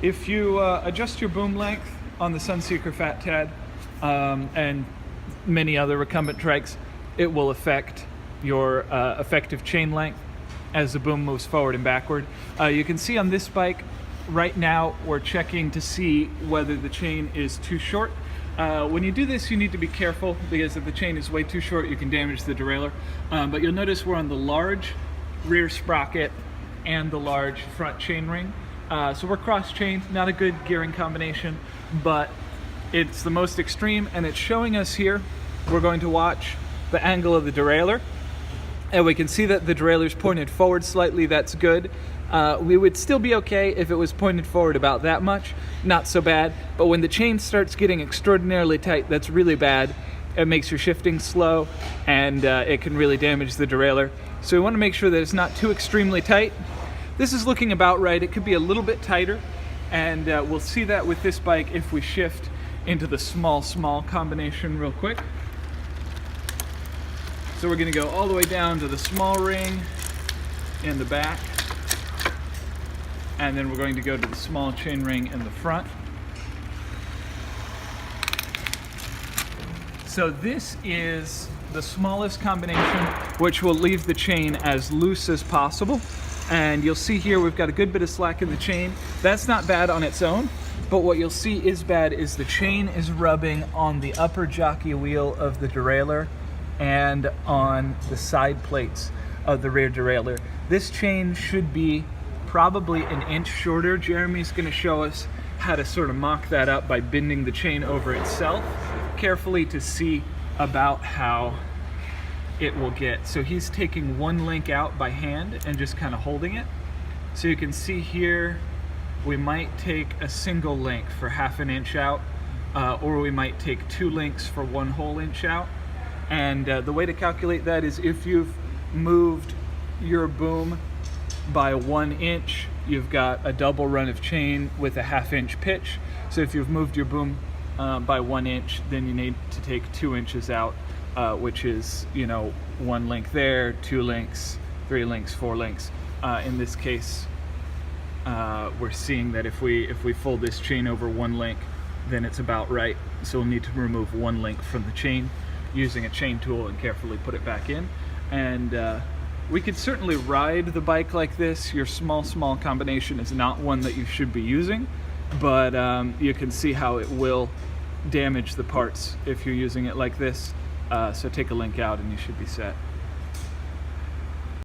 If you adjust your boom length on the Sunseeker Fat-Tad and many other recumbent trikes, it will affect your effective chain length as the boom moves forward and backward. You can see on this bike right now we're checking to see whether the chain is too short. When you do this, you need to be careful, because if the chain is way too short, you can damage the derailleur. But you'll notice we're on the large rear sprocket and the large front chain ring. So we're cross-chained, not a good gearing combination, but it's the most extreme, and it's showing us here. We're going to watch the angle of the derailleur, and we can see that the derailleur is pointed forward slightly. That's good. We would still be okay if it was pointed forward about that much, not so bad. But when the chain starts getting extraordinarily tight, that's really bad. It makes your shifting slow, and it can really damage the derailleur. So we want to make sure that it's not too extremely tight. This is looking about right. It could be a little bit tighter, and we'll see that with this bike if we shift into the small combination real quick. So we're going to go all the way down to the small ring in the back, and then we're going to go to the small chain ring in the front. So this is the smallest combination, which will leave the chain as loose as possible. And you'll see here we've got a good bit of slack in the chain. That's not bad on its own, but what you'll see is bad is the chain is rubbing on the upper jockey wheel of the derailleur and on the side plates of the rear derailleur. This chain should be probably an inch shorter. Jeremy's going to show us how to sort of mock that up by bending the chain over itself carefully to see about how it will get. So he's taking one link out by hand and just kind of holding it. So you can see here we might take a single link for ½ an inch out, or we might take 2 links for 1 whole inch out. And the way to calculate that is if you've moved your boom by 1 inch, you've got a double run of chain with a ½ inch pitch. So if you've moved your boom by 1 inch, then you need to take 2 inches out, which is, 1 link there, 2 links, 3 links, 4 links. In this case, we're seeing that if we fold this chain over 1 link, then it's about right. So we'll need to remove 1 link from the chain using a chain tool and carefully put it back in. And we could certainly ride the bike like this. Your small combination is not one that you should be using, but you can see how it will damage the parts if you're using it like this. So take a link out and you should be set.